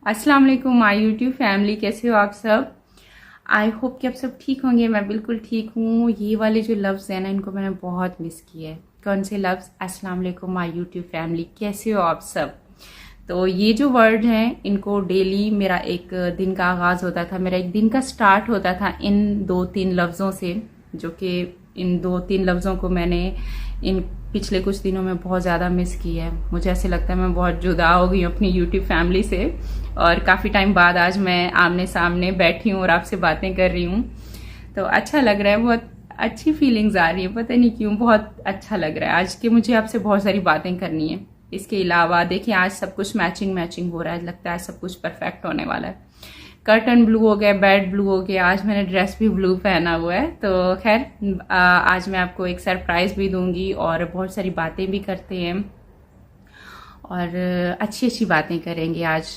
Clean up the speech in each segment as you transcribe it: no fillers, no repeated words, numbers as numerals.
अस्सलाम वालेकुम my YouTube family, कैसे हो आप सब। आई होप कि आप सब ठीक होंगे। मैं बिल्कुल ठीक हूँ। ये वाले जो लफ्ज़ हैं ना, इनको मैंने बहुत मिस किया है। कौन से लफ्ज़? अस्सलाम वालेकुम माय यूट्यूब फैमिली, कैसे हो आप सब। तो ये जो वर्ड हैं, इनको डेली मेरा एक दिन का आगाज़ होता था, मेरा एक दिन का स्टार्ट होता था इन दो तीन लफ्ज़ों से, जो कि इन दो तीन लफ्ज़ों को मैंने इन पिछले कुछ दिनों में बहुत ज़्यादा मिस किया है। मुझे ऐसे लगता है मैं बहुत जुदा हो गई हूँ अपनी यूट्यूब फैमिली से, और काफ़ी टाइम बाद आज मैं आमने सामने बैठी हूँ और आपसे बातें कर रही हूँ। तो अच्छा लग रहा है, बहुत अच्छी फीलिंग्स आ रही है, पता नहीं क्यों बहुत अच्छा लग रहा है आज के मुझे आपसे बहुत सारी बातें करनी है। इसके अलावा देखिए, आज सब कुछ मैचिंग मैचिंग हो रहा है, लगता है सब कुछ परफेक्ट होने वाला है। कर्टन ब्लू हो गया, बेड ब्लू हो गया, आज मैंने ड्रेस भी ब्लू पहना हुआ है। तो खैर, आज मैं आपको एक सरप्राइज भी दूंगी और बहुत सारी बातें भी करते हैं और अच्छी अच्छी बातें करेंगे आज।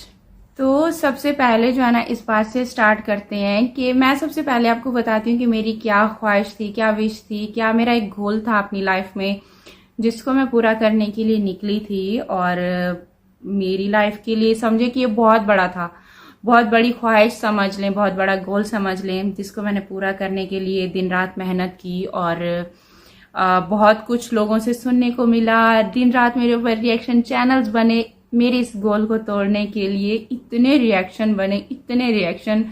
तो सबसे पहले जो है ना, इस बात से स्टार्ट करते हैं कि मैं सबसे पहले आपको बताती हूँ कि मेरी क्या ख्वाहिश थी, क्या विश थी, क्या मेरा एक गोल था अपनी लाइफ में, जिसको मैं पूरा करने के लिए निकली थी। और मेरी लाइफ के लिए समझे कि ये बहुत बड़ा था, बहुत बड़ी ख्वाहिश समझ लें, बहुत बड़ा गोल समझ लें, जिसको मैंने पूरा करने के लिए दिन रात मेहनत की। और बहुत कुछ लोगों से सुनने को मिला, दिन रात मेरे ऊपर रिएक्शन चैनल्स बने मेरे इस गोल को तोड़ने के लिए। इतने रिएक्शन बने, इतने रिएक्शन,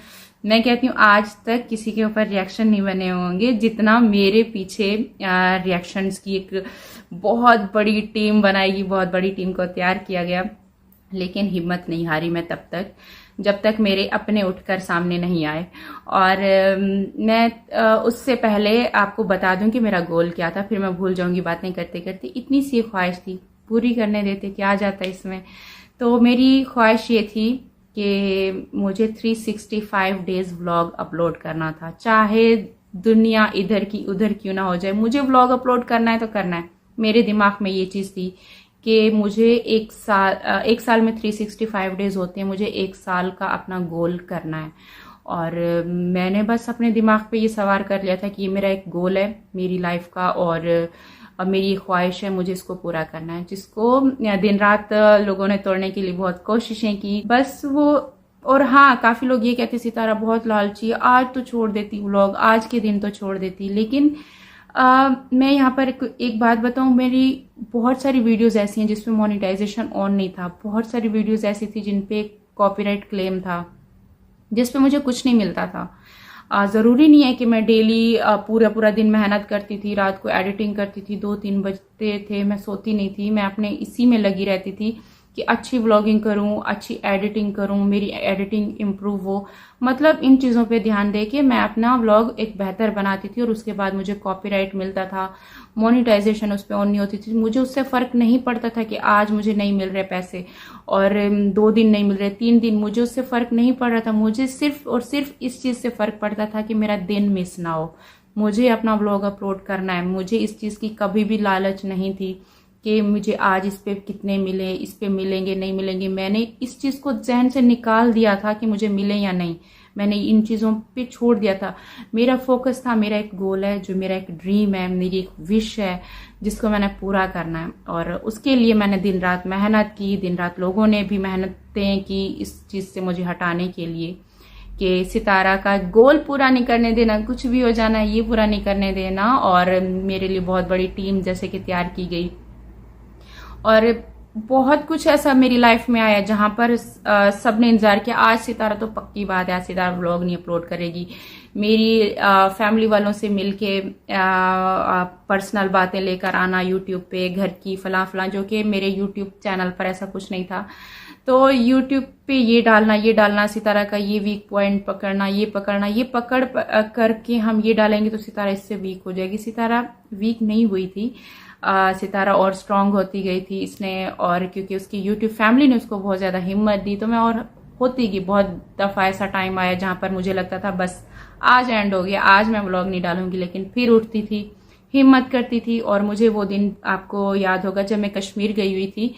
मैं कहती हूँ आज तक किसी के ऊपर रिएक्शन नहीं बने होंगे जितना मेरे पीछे रिएक्शंस की एक बहुत बड़ी टीम बनाई गई, बहुत बड़ी टीम को तैयार किया गया। लेकिन हिम्मत नहीं हारी मैं तब तक, जब तक मेरे अपने उठकर सामने नहीं आए। और मैं उससे पहले आपको बता दूं कि मेरा गोल क्या था, फिर मैं भूल जाऊंगी बातें करते करते। इतनी सी ख्वाहिश थी, पूरी करने देते, क्या जाता है इसमें। तो मेरी ख्वाहिश ये थी कि मुझे 365 डेज व्लॉग अपलोड करना था, चाहे दुनिया इधर की उधर क्यों ना हो जाए, मुझे व्लॉग अपलोड करना है तो करना है। मेरे दिमाग में ये चीज़ थी कि मुझे एक साल में 365 डेज होते हैं, मुझे एक साल का अपना गोल करना है। और मैंने बस अपने दिमाग पे ये सवार कर लिया था कि ये मेरा एक गोल है मेरी लाइफ का, और अब मेरी ख्वाहिश है, मुझे इसको पूरा करना है, जिसको दिन रात लोगों ने तोड़ने के लिए बहुत कोशिशें की, बस वो। और हाँ, काफी लोग ये कहते सितारा बहुत लालची, आज तो छोड़ देती व्लॉग, आज के दिन तो छोड़ देती। लेकिन मैं यहाँ पर एक बात बताऊं, मेरी बहुत सारी वीडियोस ऐसी हैं जिसमें मोनेटाइजेशन ऑन नहीं था, बहुत सारी वीडियोस ऐसी थी जिन पे कॉपीराइट क्लेम था, जिस पे मुझे कुछ नहीं मिलता था। ज़रूरी नहीं है कि मैं डेली पूरा पूरा दिन मेहनत करती थी, रात को एडिटिंग करती थी, 2-3 बजते थे, मैं सोती नहीं थी, मैं अपने इसी में लगी रहती थी कि अच्छी व्लॉगिंग करूं, अच्छी एडिटिंग करूं, मेरी एडिटिंग इम्प्रूव हो। मतलब इन चीज़ों पे ध्यान दे के मैं अपना व्लॉग एक बेहतर बनाती थी, और उसके बाद मुझे कॉपीराइट मिलता था, मोनेटाइजेशन उस पर ऑन नहीं होती थी। मुझे उससे फ़र्क नहीं पड़ता था कि आज मुझे नहीं मिल रहे पैसे और 2 दिन नहीं मिल रहे, 3 दिन, मुझे उससे फ़र्क नहीं पड़ रहा था। मुझे सिर्फ और सिर्फ इस चीज़ से फ़र्क पड़ता था कि मेरा दिन मिस ना हो, मुझे अपना व्लॉग अपलोड करना है। मुझे इस चीज़ की कभी भी लालच नहीं थी कि मुझे आज इस पे कितने मिले, इस पे मिलेंगे नहीं मिलेंगे। मैंने इस चीज़ को जहन से निकाल दिया था कि मुझे मिले या नहीं, मैंने इन चीज़ों पे छोड़ दिया था। मेरा फोकस था, मेरा एक गोल है, जो मेरा एक ड्रीम है, मेरी एक विश है, जिसको मैंने पूरा करना है। और उसके लिए मैंने दिन रात मेहनत की, दिन रात लोगों ने भी मेहनतें की इस चीज़ से मुझे हटाने के लिए, कि सितारा का गोल पूरा नहीं करने देना, कुछ भी हो जाना ये पूरा नहीं करने देना। और मेरे लिए बहुत बड़ी टीम जैसे कि तैयार की गई, और बहुत कुछ ऐसा मेरी लाइफ में आया जहां पर सबने इंतजार किया, आज सितारा तो पक्की बात है, आज सितारा व्लॉग नहीं अपलोड करेगी। मेरी फैमिली वालों से मिलके पर्सनल बातें लेकर आना यूट्यूब पे, घर की फलां फलां, जो कि मेरे यूट्यूब चैनल पर ऐसा कुछ नहीं था। तो यूट्यूब पे ये डालना, सितारा का ये वीक पॉइंट पकड़ना, ये पकड़ना, ये पकड़ करके हम ये डालेंगे तो सितारा इससे वीक हो जाएगी। सितारा वीक नहीं हुई थी, सितारा और स्ट्रांग होती गई थी इसने, और क्योंकि उसकी यूट्यूब फैमिली ने उसको बहुत ज़्यादा हिम्मत दी, तो मैं और होती गई। बहुत दफ़ा ऐसा टाइम आया जहाँ पर मुझे लगता था बस आज एंड हो गया, आज मैं व्लॉग नहीं डालूंगी, लेकिन फिर उठती थी, हिम्मत करती थी। और मुझे वो दिन आपको याद होगा जब मैं कश्मीर गई हुई थी,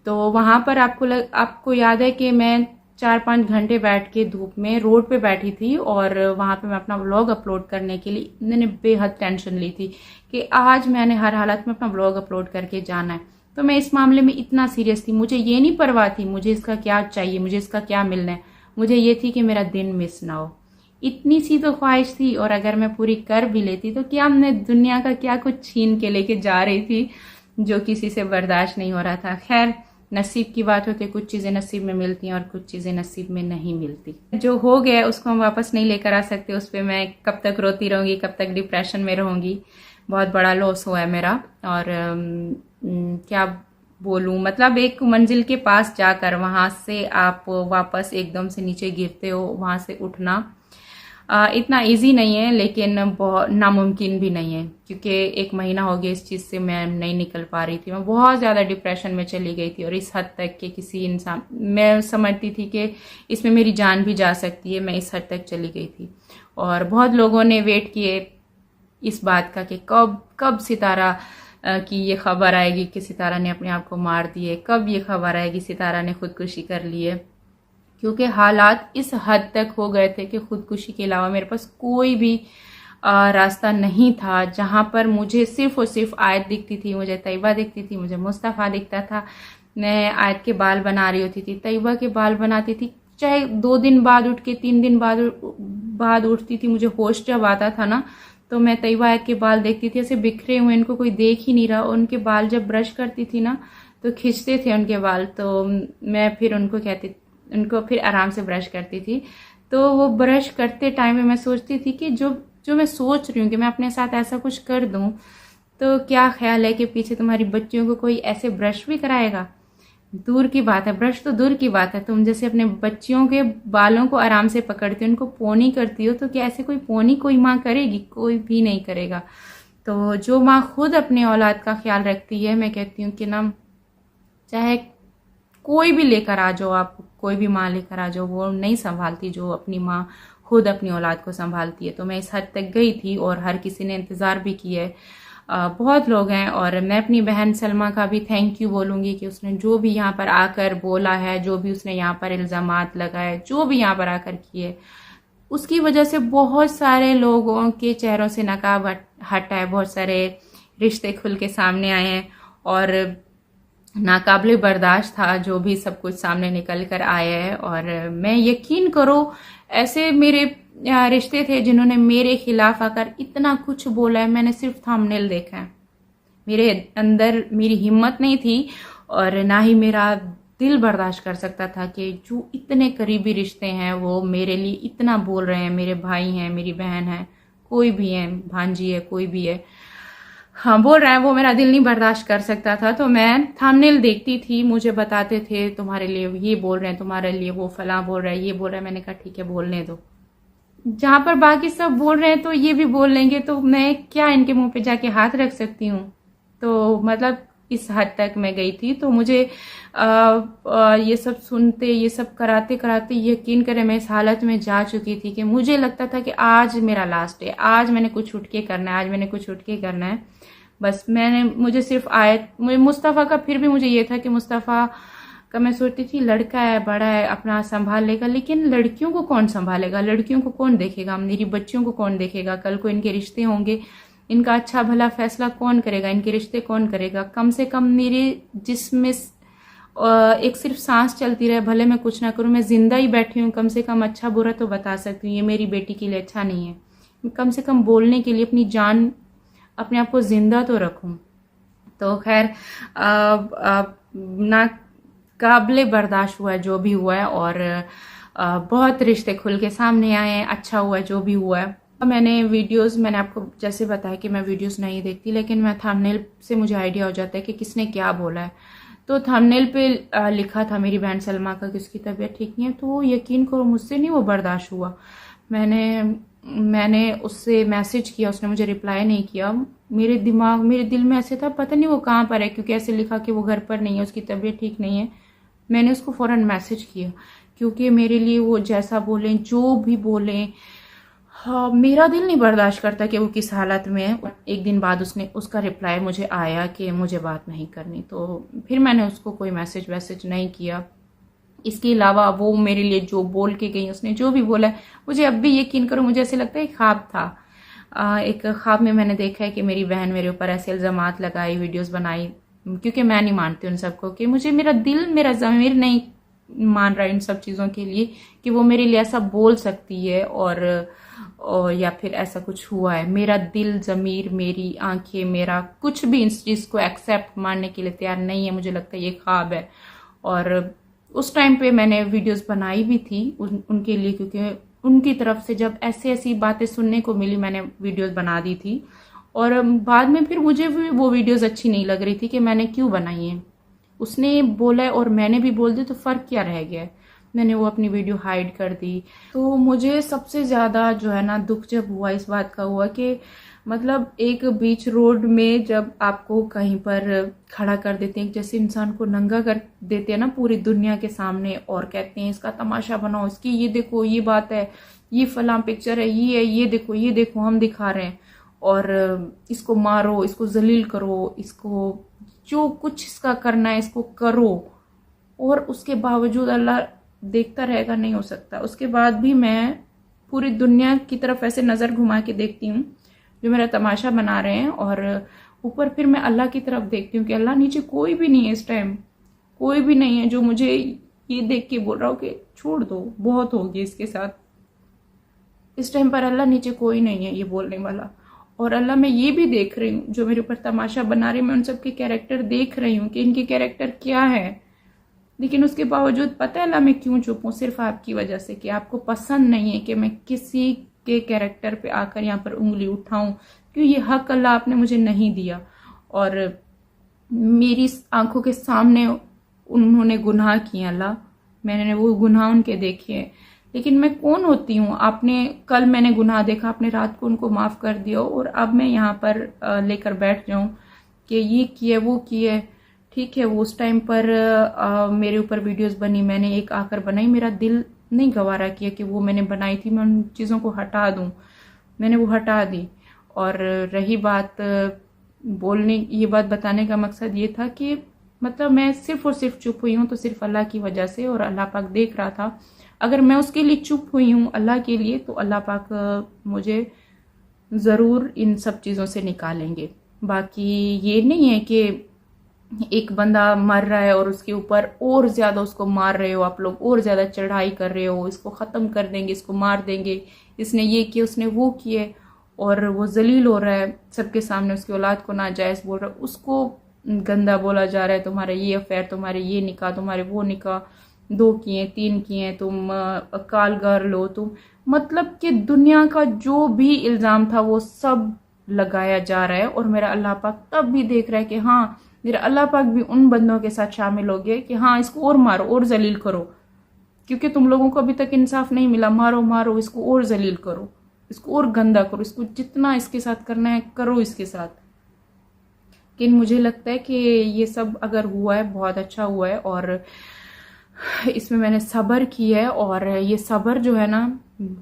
तो वहाँ पर आपको याद है कि मैं 4-5 घंटे बैठ के धूप में रोड पे बैठी थी, और वहां पे मैं अपना व्लॉग अपलोड करने के लिए मैंने बेहद टेंशन ली थी कि आज मैंने हर हालत में अपना व्लॉग अपलोड करके जाना है। तो मैं इस मामले में इतना सीरियस थी, मुझे ये नहीं परवाह थी मुझे इसका क्या चाहिए, मुझे इसका क्या मिलना है, मुझे ये थी कि मेरा दिन मिस ना हो। इतनी सी तो ख्वाहिश थी, और अगर मैं पूरी कर भी लेती तो क्या मैं दुनिया का क्या कुछ छीन के लेके जा रही थी जो किसी से बर्दाश्त नहीं हो रहा था। खैर, नसीब की बात होती है, कुछ चीज़ें नसीब में मिलती हैं और कुछ चीज़ें नसीब में नहीं मिलती। जो हो गया उसको हम वापस नहीं लेकर आ सकते, उस पर मैं कब तक रोती रहूँगी, कब तक डिप्रेशन में रहूँगी। बहुत बड़ा लॉस हुआ है मेरा, और क्या बोलूँ, मतलब एक मंजिल के पास जाकर वहाँ से आप वापस एकदम से नीचे गिरते हो, वहाँ से उठना इतना इजी नहीं है, लेकिन बहुत नामुमकिन भी नहीं है, क्योंकि 1 महीना हो गया इस चीज़ से मैं नहीं निकल पा रही थी। मैं बहुत ज़्यादा डिप्रेशन में चली गई थी, और इस हद तक कि किसी इंसान, मैं समझती थी कि इसमें मेरी जान भी जा सकती है, मैं इस हद तक चली गई थी। और बहुत लोगों ने वेट किए इस बात का कि कब कब सितारा की ये खबर आएगी कि सितारा ने अपने आप को मार दिए, कब ये खबर आएगी सितारा ने खुदकुशी कर ली है, क्योंकि हालात इस हद तक हो गए थे कि खुदकुशी के अलावा मेरे पास कोई भी रास्ता नहीं था, जहां पर मुझे सिर्फ और सिर्फ आयत दिखती थी, मुझे तैयबा दिखती थी, मुझे मुस्तफ़ा दिखता था। मैं आयत के बाल बना रही होती थी, तैयबा के बाल बनाती थी, चाहे 2 दिन बाद उठ के 3 दिन बाद उठती थी, मुझे होश जब आता था ना, तो मैं तैयबा आयत के बाल देखती थी ऐसे बिखरे हुए, इनको कोई देख ही नहीं रहा। उनके बाल जब ब्रश करती थी ना तो खिंचते थे उनके बाल, तो मैं फिर उनको फिर आराम से ब्रश करती थी। तो वो ब्रश करते टाइम में मैं सोचती थी कि जो मैं सोच रही हूँ कि मैं अपने साथ ऐसा कुछ कर दूँ, तो क्या ख्याल है कि पीछे तुम्हारी बच्चियों को कोई ऐसे ब्रश भी कराएगा। दूर की बात है, ब्रश तो दूर की बात है, तुम जैसे अपने बच्चियों के बालों को आराम से पकड़ती हो, उनको पोनी करती हो, तो क्या ऐसे कोई पोनी कोई माँ करेगी? कोई भी नहीं करेगा। तो जो माँ खुद अपनी औलाद का ख्याल रखती है, मैं कहती हूँ कि ना, चाहे कोई भी लेकर आ जाओ, आप कोई भी माँ लेकर आ जाओ, वो नहीं संभालती जो अपनी माँ खुद अपनी औलाद को संभालती है। तो मैं इस हद तक गई थी, और हर किसी ने इंतज़ार भी किया है, बहुत लोग हैं। और मैं अपनी बहन सलमा का भी थैंक यू बोलूँगी कि उसने जो भी यहाँ पर आकर बोला है, जो भी उसने यहाँ पर इल्ज़ामात लगाए, जो भी यहाँ पर आकर किए, उसकी वजह से बहुत सारे लोगों के चेहरों से नकाब हटा है, बहुत सारे रिश्ते खुल के सामने आए हैं, और नाकाबिले बर्दाश्त था जो भी सब कुछ सामने निकल कर आया है। और मैं, यकीन करो, ऐसे मेरे रिश्ते थे जिन्होंने मेरे खिलाफ आकर इतना कुछ बोला है, मैंने सिर्फ थंबनेल देखा है। मेरे अंदर मेरी हिम्मत नहीं थी, और ना ही मेरा दिल बर्दाश्त कर सकता था कि जो इतने करीबी रिश्ते हैं वो मेरे लिए इतना बोल रहे हैं। मेरे भाई हैं, मेरी बहन है, कोई भी है, भांजी है, कोई भी है, हाँ बोल रहा है, वो मेरा दिल नहीं बर्दाश्त कर सकता था। तो मैं थंबनेल देखती थी, मुझे बताते थे तुम्हारे लिए ये बोल रहे हैं, तुम्हारे लिए वो फलां बोल रहा है, ये बोल रहा है। मैंने कहा ठीक है, बोलने दो, जहां पर बाकी सब बोल रहे हैं तो ये भी बोल लेंगे, तो मैं क्या इनके मुंह पे जाके हाथ रख सकती हूँ। तो मतलब इस हद तक मैं गई थी। तो मुझे ये सब सुनते, ये सब कराते कराते, यकीन करें मैं इस हालत में जा चुकी थी कि मुझे लगता था कि आज मेरा लास्ट है, आज मैंने कुछ उठ के करना है, आज मैंने कुछ उठ के करना है। बस मुझे सिर्फ मुझे मुस्तफ़ा का, फिर भी मुझे ये था कि मुस्तफ़ा का, मैं सोचती थी लड़का है, बड़ा है, अपना संभाल लेगा, लेकिन लड़कियों को कौन संभालेगा, लड़कियों को कौन देखेगा, मेरी बच्चियों को कौन देखेगा, कल को इनके रिश्ते होंगे, इनका अच्छा भला फैसला कौन करेगा, इनके रिश्ते कौन करेगा। कम से कम मेरे जिस्म में एक सिर्फ सांस चलती रहे, भले मैं कुछ ना करूं, मैं जिंदा ही बैठी हूं, कम से कम अच्छा बुरा तो बता सकती हूँ, ये मेरी बेटी के लिए अच्छा नहीं है, कम से कम बोलने के लिए अपनी जान, अपने आप को जिंदा तो रखूं। तो खैर, ना काबिले बर्दाश्त हुआ है जो भी हुआ है, और बहुत रिश्ते खुल के सामने आए हैं, अच्छा हुआ है जो भी हुआ है। मैंने आपको जैसे बताया कि मैं वीडियोस नहीं देखती, लेकिन मैं थंबनेल से मुझे आइडिया हो जाता है कि किसने क्या बोला है। तो थंबनेल पे लिखा था मेरी बहन सलमा का कि उसकी तबीयत ठीक नहीं है, तो यकीन करो मुझसे नहीं वो बर्दाश्त हुआ। मैंने उससे मैसेज किया, उसने मुझे रिप्लाई नहीं किया। मेरे दिल में ऐसे था, पता नहीं वो कहाँ पर है, क्योंकि ऐसे लिखा कि वो घर पर नहीं है, उसकी तबीयत ठीक नहीं है। मैंने उसको फौरन मैसेज किया, क्योंकि मेरे लिए वो जैसा बोलें, जो भी बोलें, हाँ, मेरा दिल नहीं बर्दाश्त करता कि वो किस हालत में है। एक दिन बाद उसका रिप्लाई मुझे आया कि मुझे बात नहीं करनी, तो फिर मैंने उसको कोई मैसेज नहीं किया। इसके अलावा वो मेरे लिए जो बोल के गई, उसने जो भी बोला है, मुझे अब भी, यकीन करो, मुझे ऐसे लगता है ख्वाब था। एक ख्वाब में मैंने देखा है कि मेरी बहन मेरे ऊपर ऐसे इल्जामात लगाई, वीडियोस बनाई, क्योंकि मैं नहीं मानती उन सबको, कि मुझे मेरा दिल, मेरा ज़मीर नहीं मान रहा इन सब चीज़ों के लिए कि वो मेरे लिए ऐसा बोल सकती है, और या फिर ऐसा कुछ हुआ है। मेरा दिल, ज़मीर, मेरी आंखें, मेरा कुछ भी इस चीज़ को एक्सेप्ट मानने के लिए तैयार नहीं है। मुझे लगता है ये ख्वाब है। और उस टाइम पे मैंने वीडियोस बनाई भी थी उनके लिए, क्योंकि उनकी तरफ से जब ऐसी ऐसी बातें सुनने को मिली, मैंने वीडियोस बना दी थी। और बाद में फिर मुझे भी वो वीडियोस अच्छी नहीं लग रही थी कि मैंने क्यों बनाई है। उसने बोला है और मैंने भी बोल दी, तो फ़र्क क्या रह गया है। मैंने वो अपनी वीडियो हाइड कर दी। तो मुझे सबसे ज़्यादा जो है ना दुख जब हुआ इस बात का हुआ कि मतलब एक बीच रोड में जब आपको कहीं पर खड़ा कर देते हैं, जैसे इंसान को नंगा कर देते हैं ना पूरी दुनिया के सामने, और कहते हैं इसका तमाशा बनाओ, इसकी ये देखो, ये बात है, ये फलां पिक्चर है, ये है, ये देखो हम दिखा रहे हैं, और इसको मारो, इसको जलील करो, इसको जो कुछ इसका करना है इसको करो, और उसके बावजूद अल्लाह देखता रहेगा, नहीं हो सकता। उसके बाद भी मैं पूरी दुनिया की तरफ ऐसे नज़र घुमा के देखती हूँ जो मेरा तमाशा बना रहे हैं, और ऊपर फिर मैं अल्लाह की तरफ देखती हूँ कि अल्लाह नीचे कोई भी नहीं है इस टाइम, कोई भी नहीं है जो मुझे ये देख के बोल रहा हो कि छोड़ दो, बहुत होगी इसके साथ। इस टाइम पर अल्लाह नीचे कोई नहीं है ये बोलने वाला। और अल्लाह, मैं ये भी देख रही हूँ जो मेरे ऊपर तमाशा बना रहे, मैं उन सब के कैरेक्टर देख रही हूँ कि इनके कैरेक्टर क्या है। लेकिन उसके बावजूद पता है अल्लाह मैं क्यों चुप हूँ? सिर्फ आपकी वजह से, कि आपको पसंद नहीं है कि मैं किसी के कैरेक्टर पे आकर यहाँ पर उंगली उठाऊं, क्यों ये हक अल्लाह आपने मुझे नहीं दिया। और मेरी आंखों के सामने उन्होंने गुनाह किए अल्लाह, मैंने वो गुनाह उनके देखे हैं। लेकिन मैं कौन होती हूँ? आपने कल मैंने गुनाह देखा, आपने रात को उनको माफ़ कर दिया, और अब मैं यहाँ पर लेकर बैठ जाऊँ कि ये किए वो किए। ठीक है, वो उस टाइम पर मेरे ऊपर वीडियोस बनी, मैंने एक आकर बनाई, मेरा दिल नहीं गवारा किया कि वो मैंने बनाई थी, मैं उन चीज़ों को हटा दूँ, मैंने वो हटा दी। और रही बात बोलने, ये बात बताने का मकसद ये था कि मतलब मैं सिर्फ और सिर्फ चुप हुई हूँ तो सिर्फ अल्लाह की वजह से, और अल्लाह पाक देख रहा था। अगर मैं उसके लिए चुप हुई हूँ अल्लाह के लिए, तो अल्लाह पाक मुझे ज़रूर इन सब चीज़ों से निकालेंगे। बाकी ये नहीं है कि एक बंदा मर रहा है और उसके ऊपर और ज़्यादा उसको मार रहे हो आप लोग, और ज़्यादा चढ़ाई कर रहे हो, इसको ख़त्म कर देंगे, इसको मार देंगे, इसने ये किया, उसने वो किए, और वो जलील हो रहा है सबके सामने, उसकी औलाद को नाजायज़ बोल रहा है, उसको गंदा बोला जा रहा है, तुम्हारे ये अफेयर, तुम्हारे ये निकाह, तुम्हारे वो निकाह, 2 किए 3 किए, तुम काल गर्ल हो तुम। मतलब कि दुनिया का जो भी इल्ज़ाम था वो सब लगाया जा रहा है, और मेरा अल्लाह पाक तब भी देख रहा है कि हाँ, मेरा अल्लाह पाक भी उन बंदों के साथ शामिल हो गए कि हाँ इसको और मारो और जलील करो, क्योंकि तुम लोगों को अभी तक इंसाफ नहीं मिला। मारो मारो इसको और जलील करो, इसको और गंदा करो, इसको जितना इसके साथ करना है करो इसके साथ। लेकिन मुझे लगता है कि ये सब अगर हुआ है बहुत अच्छा हुआ है, और इसमें मैंने सब्र किया है, और ये सब्र जो है ना,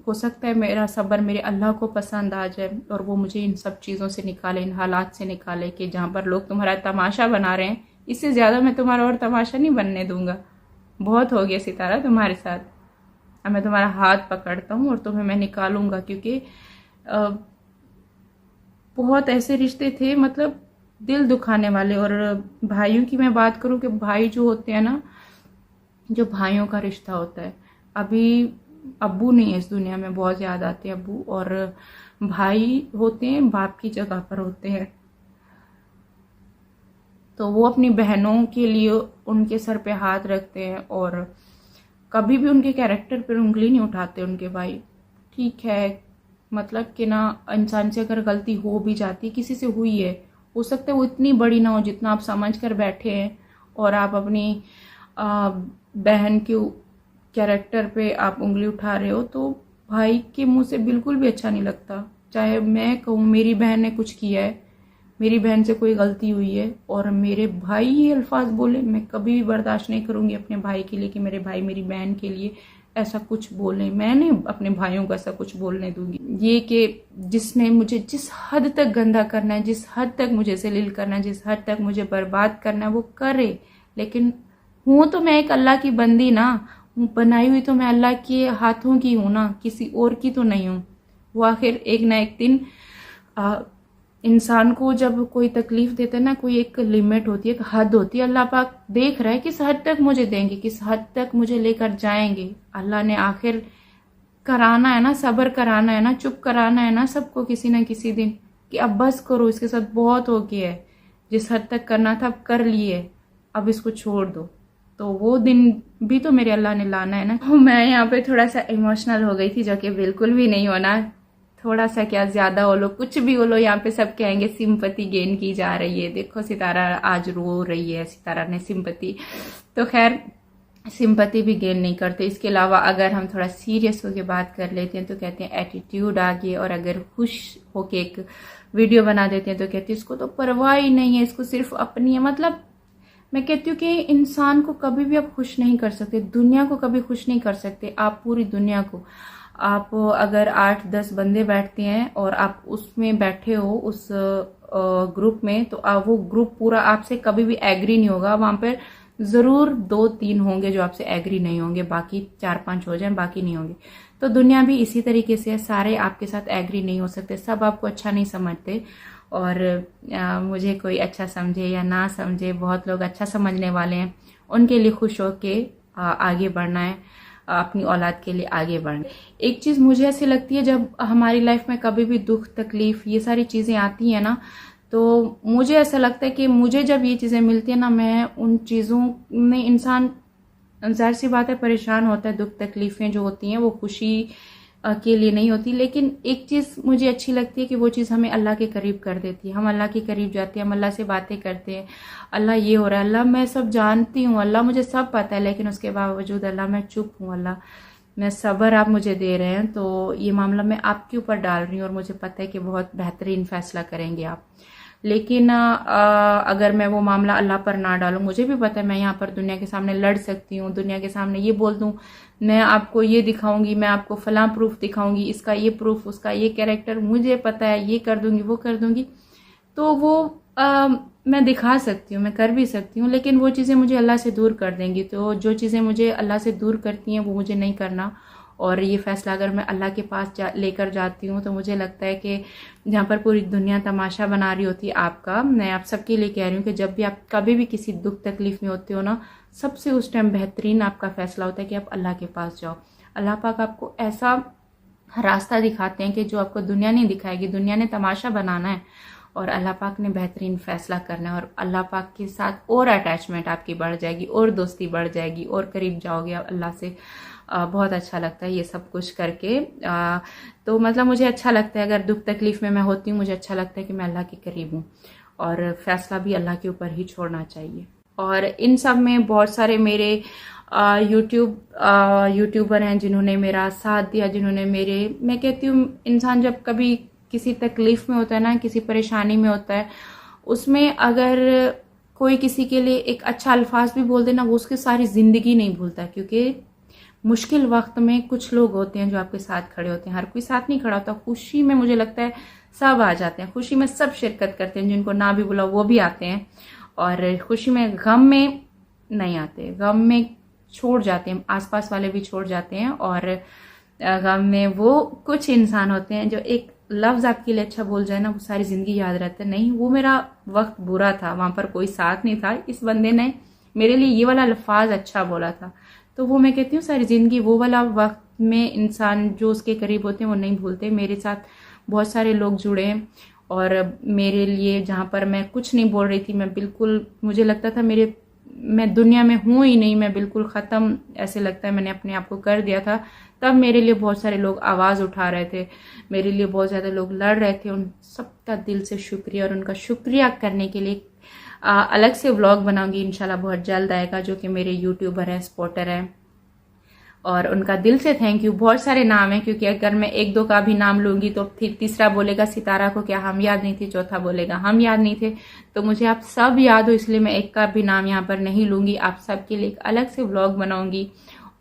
हो सकता है मेरा सब्र मेरे अल्लाह को पसंद आ जाए, और वो मुझे इन सब चीज़ों से निकाले, इन हालात से निकाले कि जहाँ पर लोग तुम्हारा तमाशा बना रहे हैं, इससे ज़्यादा मैं तुम्हारा और तमाशा नहीं बनने दूंगा। बहुत हो गया सितारा तुम्हारे साथ, अब मैं तुम्हारा हाथ पकड़ता हूँ और तुम्हें मैं निकालूंगा। क्योंकि बहुत ऐसे रिश्ते थे मतलब दिल दुखाने वाले। और भाइयों की मैं बात करूँ कि भाई जो होते हैं ना, जो भाइयों का रिश्ता होता है, अभी अब्बू नहीं है इस दुनिया में, बहुत याद आते हैं अब्बू, और भाई होते हैं बाप की जगह पर होते हैं, तो वो अपनी बहनों के लिए उनके सर पे हाथ रखते हैं, और कभी भी उनके कैरेक्टर पर उंगली नहीं उठाते उनके भाई। ठीक है, मतलब कि ना, इंसान से अगर गलती हो भी जाती, किसी से हुई है, हो सकता है वो इतनी बड़ी ना हो जितना आप समझ कर बैठे हैं, और आप अपनी बहन के कैरेक्टर पे आप उंगली उठा रहे हो, तो भाई के मुंह से बिल्कुल भी अच्छा नहीं लगता। चाहे मैं कहूँ मेरी बहन ने कुछ किया है, मेरी बहन से कोई गलती हुई है, और मेरे भाई ये अल्फाज बोले, मैं कभी भी बर्दाश्त नहीं करूँगी अपने भाई के लिए कि मेरे भाई मेरी बहन के लिए ऐसा कुछ बोले। मैं नहीं अपने भाइयों को ऐसा कुछ बोलने दूंगी। ये कि जिसने मुझे जिस हद तक गंदा करना है, जिस हद तक मुझे जलील करना है, जिस हद तक मुझे बर्बाद करना है, वो करे। लेकिन हूँ तो मैं एक अल्लाह की बंदी ना, बनाई हुई तो मैं अल्लाह के हाथों की हूँ ना, किसी और की तो नहीं हूँ। वो आखिर एक ना एक दिन इंसान को जब कोई तकलीफ देता है ना, कोई एक लिमिट होती है, एक हद होती है। अल्लाह पाक देख रहा है किस हद तक मुझे देंगे, किस हद तक मुझे लेकर जाएंगे। अल्लाह ने आखिर कराना है ना, सब्र कराना है ना, चुप कराना है ना सबको किसी ना किसी दिन, कि अब बस करो, इसके साथ बहुत हो गया है, जिस हद तक करना था अब कर लिए, अब इसको छोड़ दो। तो वो दिन भी तो मेरे अल्लाह ने लाना है ना। मैं यहाँ पे थोड़ा सा इमोशनल हो गई थी, जो कि बिल्कुल भी नहीं होना। थोड़ा सा क्या, ज्यादा हो लो, कुछ भी हो लो, यहाँ पे सब कहेंगे सिंपैथी गेन की जा रही है। देखो सितारा आज रो रही है, सितारा ने सिंपैथी। तो खैर सिंपैथी भी गेन नहीं करते। इसके अलावा अगर हम थोड़ा सीरियस होके बात कर लेते हैं तो कहते हैं एटीट्यूड आ गया, और अगर खुश होके एक वीडियो बना देते हैं तो कहते हैं इसको तो परवाह ही नहीं है, इसको सिर्फ अपनी है। मतलब मैं कहती हूँ कि इंसान को कभी भी आप खुश नहीं कर सकते, दुनिया को कभी खुश नहीं कर सकते। आप पूरी दुनिया को, आप अगर 8-10 बंदे बैठते हैं और आप उसमें बैठे हो उस ग्रुप में, तो वो ग्रुप पूरा आपसे कभी भी एग्री नहीं होगा। वहां पर जरूर 2-3 होंगे जो आपसे एग्री नहीं होंगे, बाकी 4-5 हो जाएं, बाकी नहीं होंगे। तो दुनिया भी इसी तरीके से है, सारे आपके साथ एग्री नहीं हो सकते, सब आपको अच्छा नहीं समझते। और मुझे कोई अच्छा समझे या ना समझे, बहुत लोग अच्छा समझने वाले हैं, उनके लिए खुश होके आगे बढ़ना है, अपनी औलाद के लिए आगे बढ़ना। एक चीज मुझे ऐसी लगती है, जब हमारी लाइफ में कभी भी दुख तकलीफ ये सारी चीजें आती हैं ना, तो मुझे ऐसा लगता है कि मुझे जब ये चीजें मिलती है ना, मैं उन चीजों में, इंसान जाहिर सी बात है परेशान होता है, दुख तकलीफें जो होती हैं वो खुशी के लिए नहीं होती। लेकिन एक चीज मुझे अच्छी लगती है कि वो चीज हमें अल्लाह के करीब कर देती है। हम अल्लाह के करीब जाते हैं, हम अल्लाह से बातें करते हैं, अल्लाह ये हो रहा है, अल्लाह मैं सब जानती हूँ, अल्लाह मुझे सब पता है, लेकिन उसके बावजूद अल्लाह मैं चुप हूँ, अल्लाह मैं सब्र आप मुझे दे रहे हैं, तो ये मामला मैं आपके ऊपर डाल रही हूँ और मुझे पता है कि बहुत बेहतरीन फैसला करेंगे आप। लेकिन अगर मैं वो मामला अल्लाह पर ना डालूं, मुझे भी पता है मैं यहाँ पर दुनिया के सामने लड़ सकती हूँ, दुनिया के सामने ये बोल दूं, मैं आपको ये दिखाऊंगी, मैं आपको फलां प्रूफ दिखाऊंगी, इसका ये प्रूफ, उसका ये कैरेक्टर, मुझे पता है, ये कर दूंगी, वो कर दूंगी। तो वो मैं दिखा सकती हूँ, मैं कर भी सकती हूँ, लेकिन वो चीज़ें मुझे अल्लाह से दूर कर देंगी। तो जो चीज़ें मुझे अल्लाह से दूर करती हैं वो मुझे नहीं करना। और ये फैसला अगर मैं अल्लाह के पास लेकर जाती हूँ, तो मुझे लगता है कि जहाँ पर पूरी दुनिया तमाशा बना रही होती है आपका, मैं आप सबके लिए कह रही हूँ कि जब भी आप कभी भी किसी दुख तकलीफ में होते हो ना, सबसे उस टाइम बेहतरीन आपका फैसला होता है कि आप अल्लाह के पास जाओ। अल्लाह पाक आपको ऐसा रास्ता दिखाते हैं कि जो आपको दुनिया नहीं दिखाएगी, दुनिया ने तमाशा बनाना है और अल्लाह पाक ने बेहतरीन फैसला करना है, और अल्लाह पाक के साथ और अटैचमेंट आपकी बढ़ जाएगी, और दोस्ती बढ़ जाएगी, और करीब जाओगे आप अल्लाह से। बहुत अच्छा लगता है ये सब कुछ करके। तो मतलब मुझे अच्छा लगता है, अगर दुख तकलीफ में मैं होती हूँ, मुझे अच्छा लगता है कि मैं अल्लाह के करीब हूँ, और फैसला भी अल्लाह के ऊपर ही छोड़ना चाहिए। और इन सब में बहुत सारे मेरे यूट्यूबर हैं जिन्होंने मेरा साथ दिया, जिन्होंने मैं कहती हूँ इंसान जब कभी किसी तकलीफ में होता है ना, किसी परेशानी में होता है, उसमें अगर कोई किसी के लिए एक अच्छा अल्फाज भी बोल देना, वो उसकी सारी जिंदगी नहीं भूलता। क्योंकि मुश्किल वक्त में कुछ लोग होते हैं जो आपके साथ खड़े होते हैं, हर कोई साथ नहीं खड़ा होता। खुशी में मुझे लगता है सब आ जाते हैं, खुशी में सब शिरकत करते हैं, जिनको ना भी बुलाओ वो भी आते हैं, और खुशी में, गम में नहीं आते, गम में छोड़ जाते हैं, आसपास वाले भी छोड़ जाते हैं। और गम में वो कुछ इंसान होते हैं जो एक लफ्ज आपके लिए अच्छा बोल जाए ना, वो सारी जिंदगी याद रहता है। नहीं, वो मेरा वक्त बुरा था, वहां पर कोई साथ नहीं था, इस बंदे ने मेरे लिए ये वाला अल्फाज अच्छा बोला था, तो वो मैं कहती हूँ सारी जिंदगी वो वाला वक्त में इंसान जो उसके करीब होते हैं वो नहीं भूलते। मेरे साथ बहुत सारे लोग जुड़े हैं, और मेरे लिए जहाँ पर मैं कुछ नहीं बोल रही थी, मैं बिल्कुल, मुझे लगता था मैं दुनिया में हूँ ही नहीं, मैं बिल्कुल ख़त्म, ऐसे लगता है मैंने अपने आप को कर दिया था, तब मेरे लिए बहुत सारे लोग आवाज़ उठा रहे थे, मेरे लिए बहुत ज़्यादा लोग लड़ रहे थे। उन सबका दिल से शुक्रिया, और उनका शुक्रिया करने के लिए अलग से व्लॉग बनाऊंगी इंशाल्लाह, बहुत जल्द आएगा, जो कि मेरे यूट्यूबर हैं, सपोर्टर हैं, और उनका दिल से थैंक यू। बहुत सारे नाम हैं, क्योंकि अगर मैं 1-2 का भी नाम लूंगी तो फिर तीसरा बोलेगा सितारा को क्या हम याद नहीं थे, चौथा बोलेगा हम याद नहीं थे। तो मुझे आप सब याद हो, इसलिए मैं एक का भी नाम यहाँ पर नहीं लूंगी, आप सबके लिए एक अलग से व्लॉग बनाऊंगी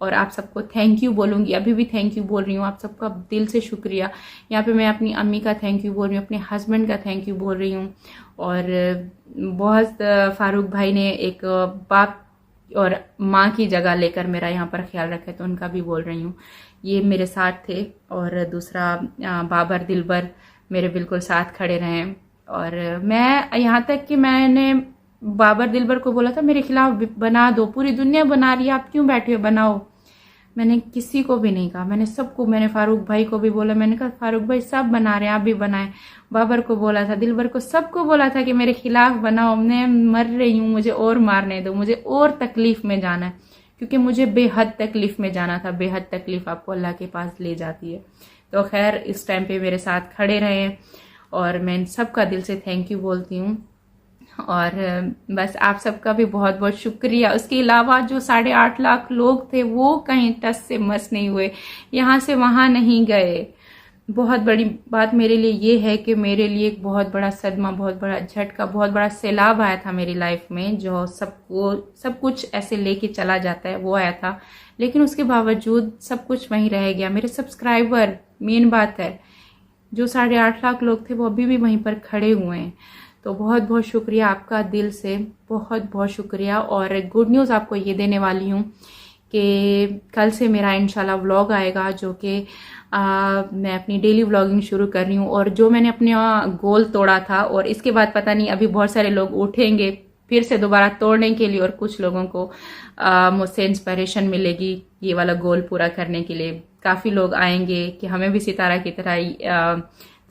और आप सबको थैंक यू बोलूंगी। अभी भी थैंक यू बोल रही हूँ, आप सबका दिल से शुक्रिया। यहाँ पे मैं अपनी अम्मी का थैंक यू बोल रही हूँ, अपने हस्बैंड का थैंक यू बोल रही हूँ, और बहुत फारूक भाई ने एक बाप और माँ की जगह लेकर मेरा यहाँ पर ख्याल रखा, तो उनका भी बोल रही हूँ। ये मेरे साथ थे, और दूसरा बाबर दिलबर मेरे बिल्कुल साथ खड़े रहे, और मैं यहाँ तक कि मैंने बाबर दिलबर को बोला था मेरे खिलाफ बना दो, पूरी दुनिया बना रही है, आप क्यों बैठे हो, बनाओ। मैंने किसी को भी नहीं कहा, मैंने सबको, मैंने फारूक भाई को भी बोला, मैंने कहा फारूक भाई सब बना रहे हैं, आप भी बनाएं। बाबर को बोला था, दिलबर को, सबको बोला था कि मेरे खिलाफ बनाओ, मैं मर रही हूँ, मुझे और मारने दो, मुझे और तकलीफ में जाना है, क्योंकि मुझे बेहद तकलीफ में जाना था। बेहद तकलीफ आपको अल्लाह के पास ले जाती है। तो खैर इस टाइम पे मेरे साथ खड़े रहे हैं और मैं इन सबका दिल से थैंक यू बोलती हूँ। और बस आप सबका भी बहुत बहुत शुक्रिया। उसके अलावा जो 8.5 लाख लोग थे वो कहीं टस से मस नहीं हुए, यहाँ से वहाँ नहीं गए। बहुत बड़ी बात मेरे लिए ये है कि मेरे लिए एक बहुत बड़ा सदमा, बहुत बड़ा झटका, बहुत बड़ा सैलाब आया था मेरी लाइफ में, जो सबको सब कुछ ऐसे लेके चला जाता है, वो आया था। लेकिन उसके बावजूद सब कुछ वहीं रह गया। मेरे सब्सक्राइबर, मेन बात है, जो 8.5 लाख लोग थे वो अभी भी वहीं पर खड़े हुए हैं। तो बहुत बहुत शुक्रिया आपका, दिल से बहुत बहुत शुक्रिया। और गुड न्यूज़ आपको ये देने वाली हूँ कि कल से मेरा इंशाल्लाह व्लॉग आएगा, जो कि मैं अपनी डेली व्लॉगिंग शुरू कर रही हूँ। और जो मैंने अपने गोल तोड़ा था, और इसके बाद पता नहीं अभी बहुत सारे लोग उठेंगे फिर से दोबारा तोड़ने के लिए, और कुछ लोगों को मुझसे इंस्पिरेशन मिलेगी ये वाला गोल पूरा करने के लिए। काफ़ी लोग आएंगे कि हमें भी सितारा की तरह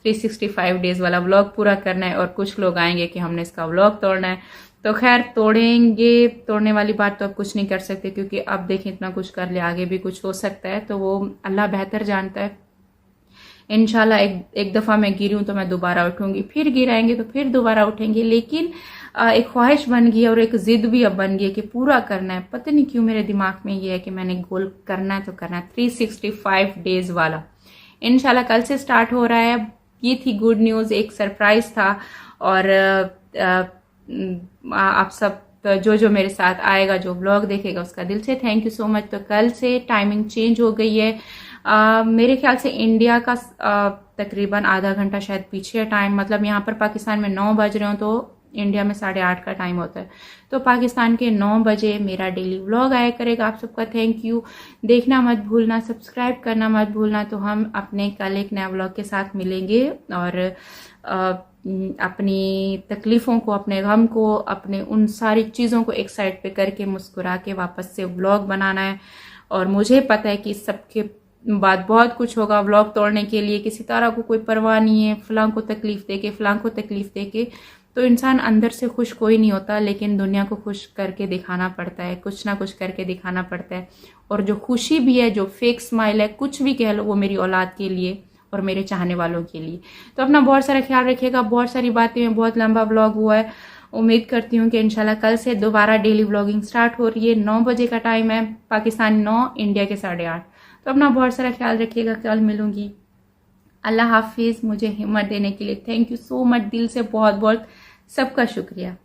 365 डेज वाला व्लॉग पूरा करना है, और कुछ लोग आएंगे कि हमने इसका व्लॉग तोड़ना है। तो खैर तोड़ेंगे, तोड़ने वाली बात तो अब कुछ नहीं कर सकते, क्योंकि अब देखें इतना कुछ कर ले, आगे भी कुछ हो सकता है, तो वो अल्लाह बेहतर जानता है। इंशाल्लाह एक दफ़ा मैं गिरी हूँ तो मैं दोबारा उठूंगी, फिर गिराएंगे तो फिर दोबारा उठेंगे। लेकिन एक ख्वाहिश बन गई है और एक जिद भी अब बन गई है कि पूरा करना है। पता नहीं क्यों मेरे दिमाग में ये है कि मैंने गोल करना है तो करना है, 365 डेज वाला। इंशाल्लाह कल से स्टार्ट हो रहा है। ये थी गुड न्यूज़, एक सरप्राइज था। और आप सब जो मेरे साथ आएगा, जो व्लॉग देखेगा, उसका दिल से थैंक यू सो मच। तो कल से टाइमिंग चेंज हो गई है। मेरे ख्याल से इंडिया का तकरीबन आधा घंटा शायद पीछे है टाइम, मतलब यहाँ पर पाकिस्तान में 9 बज रहे हो तो इंडिया में 8:30 का टाइम होता है। तो पाकिस्तान के 9 बजे मेरा डेली व्लॉग आया करेगा। आप सबका थैंक यू, देखना मत भूलना, सब्सक्राइब करना मत भूलना। तो हम अपने कल एक नया व्लॉग के साथ मिलेंगे, और अपनी तकलीफ़ों को, अपने गम को, अपने उन सारी चीज़ों को एक साइड पे करके मुस्कुरा के वापस से व्लॉग बनाना है। और मुझे पता है कि इस सबके बाद बहुत कुछ होगा व्लॉग तोड़ने के लिए। किसी तरह को कोई परवाह नहीं है, फलां को तकलीफ दे के, फलां को तकलीफ दे के। तो इंसान अंदर से खुश कोई नहीं होता, लेकिन दुनिया को खुश करके दिखाना पड़ता है, कुछ ना कुछ करके दिखाना पड़ता है। और जो खुशी भी है, जो फेक स्माइल है, कुछ भी कह लो, वो मेरी औलाद के लिए और मेरे चाहने वालों के लिए। तो अपना बहुत सारा ख्याल रखिएगा। बहुत सारी बातें हैं, बहुत लंबा व्लॉग हुआ है। उम्मीद करती हूँ कि इंशाल्लाह कल से दोबारा डेली व्लॉगिंग स्टार्ट हो रही है। 9 बजे का टाइम है, पाकिस्तान 9, इंडिया के 8:30। तो अपना बहुत सारा ख्याल रखिएगा। कल मिलूंगी। अल्लाह हाफिज़। मुझे हिम्मत देने के लिए थैंक यू सो मच, दिल से बहुत बहुत सबका शुक्रिया।